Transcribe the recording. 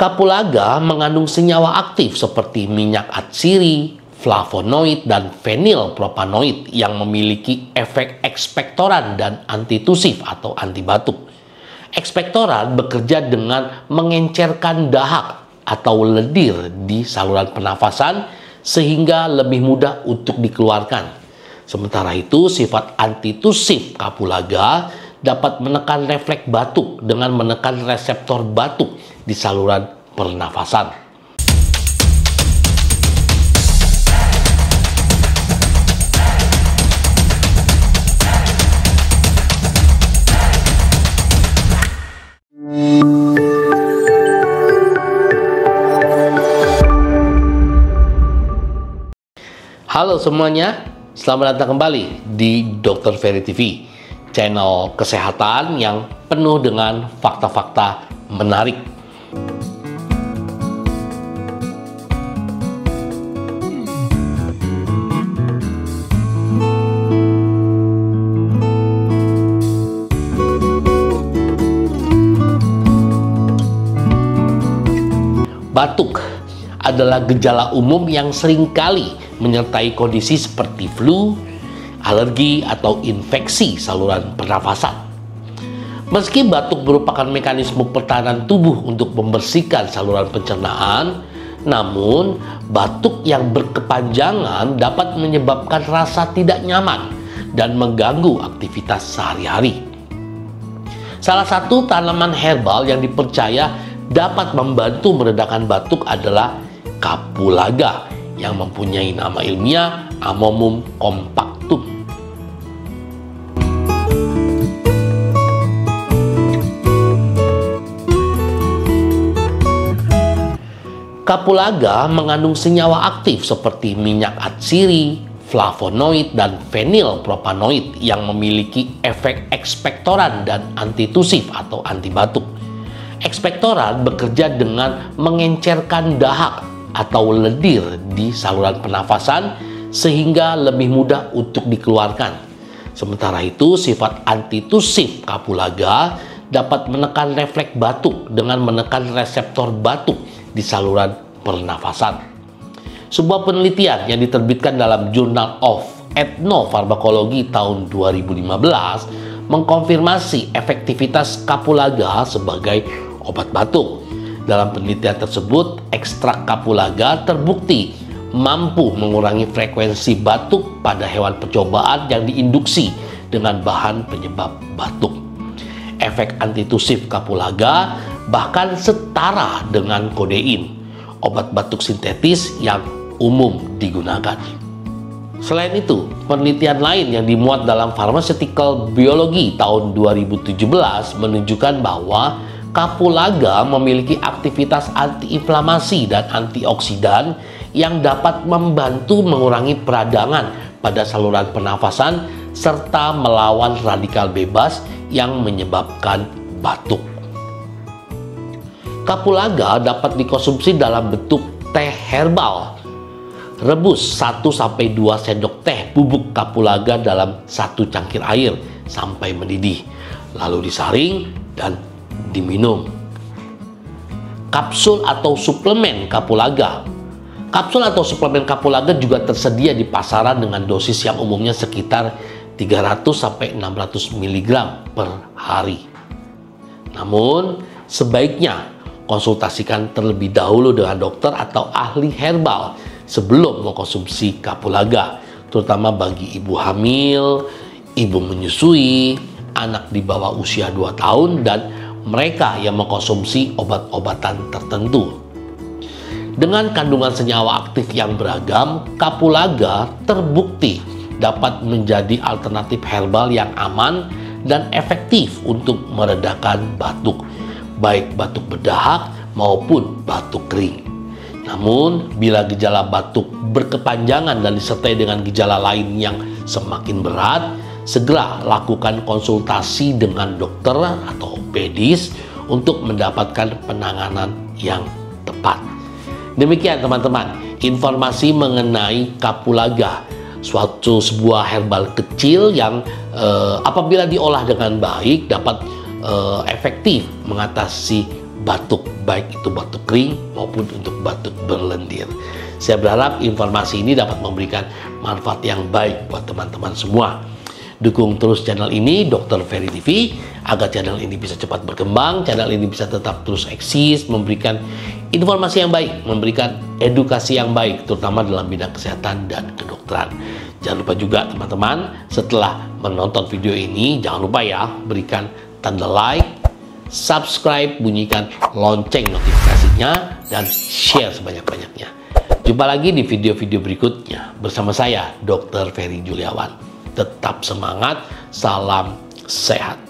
Kapulaga mengandung senyawa aktif seperti minyak atsiri, flavonoid, dan fenilpropanoid yang memiliki efek ekspektoran dan antitusif atau anti batuk. Ekspektoran bekerja dengan mengencerkan dahak atau lendir di saluran pernafasan sehingga lebih mudah untuk dikeluarkan. Sementara itu, sifat antitusif kapulaga dapat menekan refleks batuk dengan menekan reseptor batuk di saluran pernafasan. Halo semuanya, selamat datang kembali di Dr. Ferry TV, channel kesehatan yang penuh dengan fakta-fakta menarik. Batuk adalah gejala umum yang seringkali menyertai kondisi seperti flu, alergi, atau infeksi saluran pernafasan. Meski batuk merupakan mekanisme pertahanan tubuh untuk membersihkan saluran pencernaan, namun batuk yang berkepanjangan dapat menyebabkan rasa tidak nyaman dan mengganggu aktivitas sehari-hari. Salah satu tanaman herbal yang dipercaya dapat membantu meredakan batuk adalah kapulaga yang mempunyai nama ilmiah Amomum compactum. Kapulaga mengandung senyawa aktif seperti minyak atsiri, flavonoid, dan fenilpropanoid yang memiliki efek ekspektoran dan antitusif atau anti batuk. Ekspektoran bekerja dengan mengencerkan dahak atau lendir di saluran pernafasan sehingga lebih mudah untuk dikeluarkan. Sementara itu, sifat antitusif kapulaga dapat menekan refleks batuk dengan menekan reseptor batuk di saluran pernafasan. Sebuah penelitian yang diterbitkan dalam Journal of Ethnofarmakologi tahun 2015 mengkonfirmasi efektivitas kapulaga sebagai obat batuk. Dalam penelitian tersebut, ekstrak kapulaga terbukti mampu mengurangi frekuensi batuk pada hewan percobaan yang diinduksi dengan bahan penyebab batuk. Efek antitusif kapulaga bahkan setara dengan kodein, obat batuk sintetis yang umum digunakan. Selain itu, penelitian lain yang dimuat dalam Pharmaceutical Biology tahun 2017 menunjukkan bahwa kapulaga memiliki aktivitas antiinflamasi dan antioksidan yang dapat membantu mengurangi peradangan pada saluran pernafasan serta melawan radikal bebas yang menyebabkan batuk. Kapulaga dapat dikonsumsi dalam bentuk teh herbal. Rebus 1-2 sendok teh bubuk kapulaga dalam 1 cangkir air sampai mendidih, lalu disaring dan diminum. Kapsul atau suplemen kapulaga. Kapsul atau suplemen kapulaga juga tersedia di pasaran dengan dosis yang umumnya sekitar 300-600 mg per hari. Namun, sebaiknya konsultasikan terlebih dahulu dengan dokter atau ahli herbal sebelum mengkonsumsi kapulaga, terutama bagi ibu hamil, ibu menyusui, anak di bawah usia 2 tahun, dan mereka yang mengkonsumsi obat-obatan tertentu. Dengan kandungan senyawa aktif yang beragam, kapulaga terbukti dapat menjadi alternatif herbal yang aman dan efektif untuk meredakan batuk, baik batuk berdahak maupun batuk kering. Namun, bila gejala batuk berkepanjangan dan disertai dengan gejala lain yang semakin berat, segera lakukan konsultasi dengan dokter atau pedis untuk mendapatkan penanganan yang tepat. Demikian teman-teman, informasi mengenai kapulaga, sebuah herbal kecil yang apabila diolah dengan baik dapat efektif mengatasi batuk baik itu batuk kering maupun untuk batuk berlendir. Saya berharap informasi ini dapat memberikan manfaat yang baik buat teman-teman semua. Dukung terus channel ini, Dr. Ferry TV, agar channel ini bisa cepat berkembang, channel ini bisa tetap terus eksis, memberikan informasi yang baik, memberikan edukasi yang baik, terutama dalam bidang kesehatan dan kedokteran. Jangan lupa juga teman-teman, setelah menonton video ini, jangan lupa ya, berikan tanda like, subscribe, bunyikan lonceng notifikasinya, dan share sebanyak-banyaknya. Jumpa lagi di video-video berikutnya bersama saya, Dr. Ferry Juliawan. Tetap semangat, salam sehat.